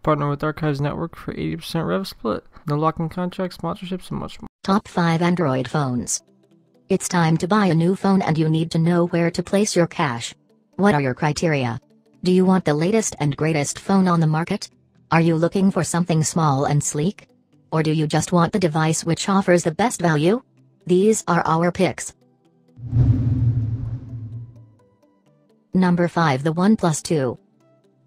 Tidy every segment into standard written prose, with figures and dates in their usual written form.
Partner with Archives Network for 80% rev split. No locking contracts, sponsorships, and much more. Top 5 Android phones. It's time to buy a new phone and you need to know where to place your cash. What are your criteria? Do you want the latest and greatest phone on the market? Are you looking for something small and sleek? Or do you just want the device which offers the best value? These are our picks. Number 5, the OnePlus 2.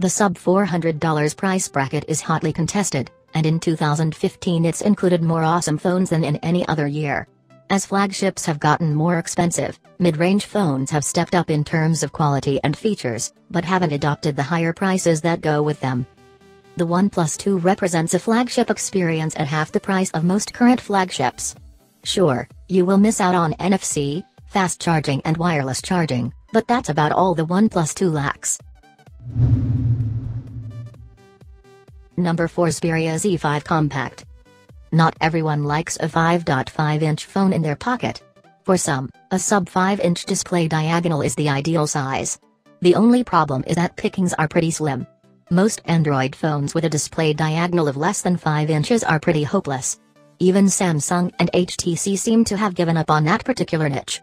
The sub $400 price bracket is hotly contested, and in 2015 it's included more awesome phones than in any other year. As flagships have gotten more expensive, mid-range phones have stepped up in terms of quality and features, but haven't adopted the higher prices that go with them. The OnePlus 2 represents a flagship experience at half the price of most current flagships. Sure, you will miss out on NFC, fast charging and wireless charging, but that's about all the OnePlus 2 lacks. Number 4, Xperia Z5 Compact. Not everyone likes a 5.5-inch phone in their pocket. For some, a sub 5-inch display diagonal is the ideal size. The only problem is that pickings are pretty slim. Most Android phones with a display diagonal of less than 5 inches are pretty hopeless. Even Samsung and HTC seem to have given up on that particular niche.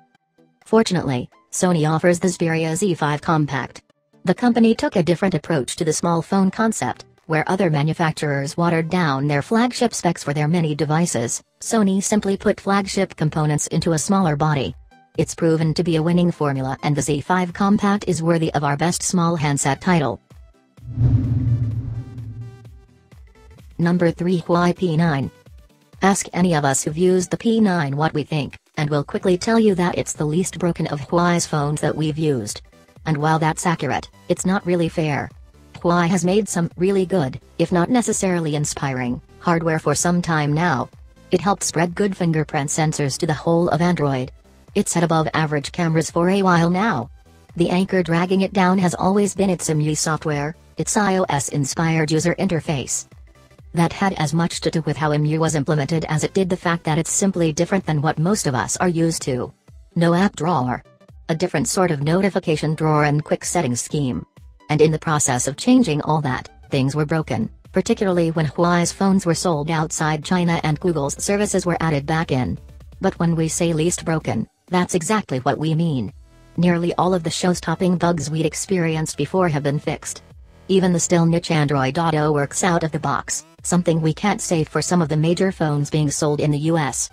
Fortunately, Sony offers the Xperia Z5 Compact. The company took a different approach to the small phone concept. Where other manufacturers watered down their flagship specs for their many devices, Sony simply put flagship components into a smaller body. It's proven to be a winning formula, and the Z5 Compact is worthy of our best small handset title. Number 3, Huawei P9. Ask any of us who've used the P9 what we think, and we'll quickly tell you that it's the least broken of Huawei's phones that we've used. And while that's accurate, it's not really fair. Huawei has made some really good, if not necessarily inspiring, hardware for some time now. It helped spread good fingerprint sensors to the whole of Android. It's had above average cameras for a while now. The anchor dragging it down has always been its EMUI software, its iOS-inspired user interface. That had as much to do with how EMUI was implemented as it did the fact that it's simply different than what most of us are used to. No app drawer. A different sort of notification drawer and quick settings scheme. And in the process of changing all that, things were broken, particularly when Huawei's phones were sold outside China and Google's services were added back in. But when we say least broken, that's exactly what we mean. Nearly all of the show-stopping bugs we'd experienced before have been fixed. Even the still niche Android Auto works out of the box, something we can't say for some of the major phones being sold in the US.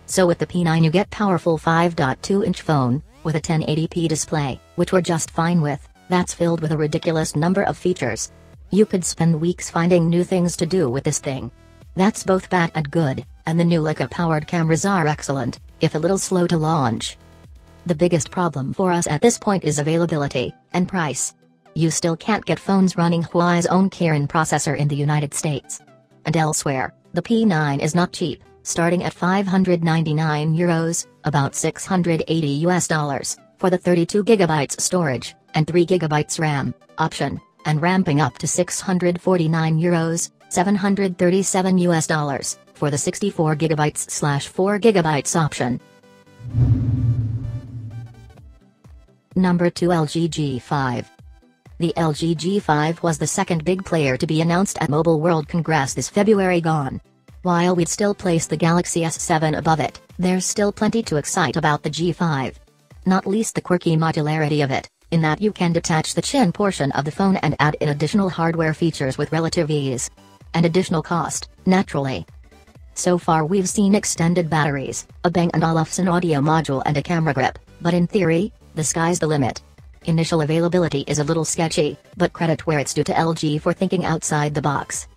So with the P9 you get powerful 5.2-inch phone, with a 1080p display, which we're just fine with. That's filled with a ridiculous number of features. You could spend weeks finding new things to do with this thing. That's both bad and good, and the new Leica-powered cameras are excellent, if a little slow to launch. The biggest problem for us at this point is availability and price. You still can't get phones running Huawei's own Kirin processor in the United States. And elsewhere, the P9 is not cheap, starting at €599, about $680 for the 32GB storage and 3GB RAM option, and ramping up to €649, $737 for the 64GB/4GB option. Number 2, LG G5. The LG G5 was the second big player to be announced at Mobile World Congress this February gone. While we'd still place the Galaxy S7 above it, there's still plenty to excite about the G5. Not least the quirky modularity of it, in that you can detach the chin portion of the phone and add in additional hardware features with relative ease. And additional cost, naturally. So far we've seen extended batteries, a Bang & Olufsen audio module and a camera grip, but in theory, the sky's the limit. Initial availability is a little sketchy, but credit where it's due to LG for thinking outside the box.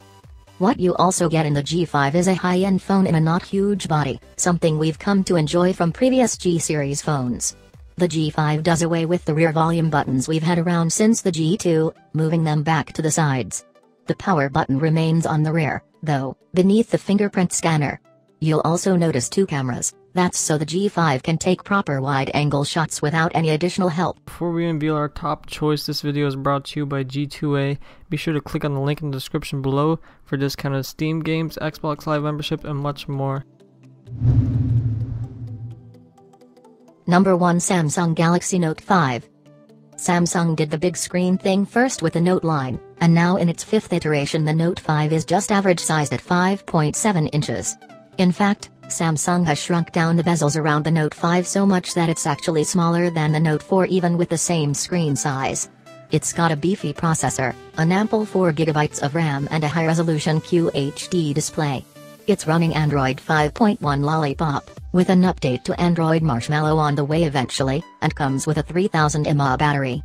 What you also get in the G5 is a high-end phone in a not huge body, something we've come to enjoy from previous G-series phones. The G5 does away with the rear volume buttons we've had around since the G2, moving them back to the sides. The power button remains on the rear, though, beneath the fingerprint scanner. You'll also notice two cameras, that's so the G5 can take proper wide-angle shots without any additional help. Before we unveil our top choice, this video is brought to you by G2A. Be sure to click on the link in the description below for discounted Steam games, Xbox Live membership, and much more. Number 1, Samsung Galaxy Note 5. Samsung did the big screen thing first with the Note line, And now in its 5th iteration the Note 5 is just average sized at 5.7 inches. In fact, Samsung has shrunk down the bezels around the Note 5 so much that it's actually smaller than the Note 4 even with the same screen size. It's got a beefy processor, an ample 4GB of RAM and a high-resolution QHD display. It's running Android 5.1 Lollipop, with an update to Android Marshmallow on the way eventually, and comes with a 3000 mAh battery.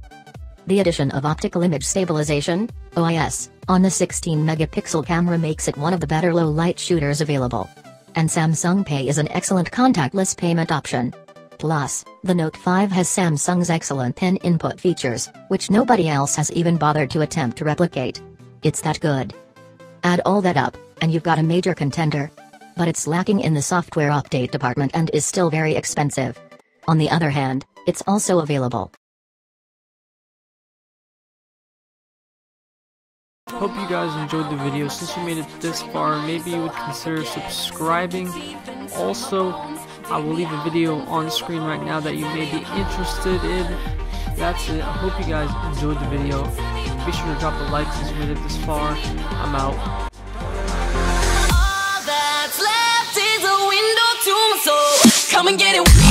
The addition of optical image stabilization, OIS, on the 16-megapixel camera makes it one of the better low-light shooters available. And Samsung Pay is an excellent contactless payment option. Plus, the Note 5 has Samsung's excellent PIN input features, which nobody else has even bothered to attempt to replicate. It's that good. Add all that up, and you've got a major contender. But it's lacking in the software update department and is still very expensive. On the other hand, it's also available. Hope you guys enjoyed the video. Since you made it this far, maybe you would consider subscribing. Also, I will leave a video on screen right now that you may be interested in. That's it. I hope you guys enjoyed the video. Be sure to drop a like since you made it this far. I'm out. All that's left is a window to my soul. Come and get it.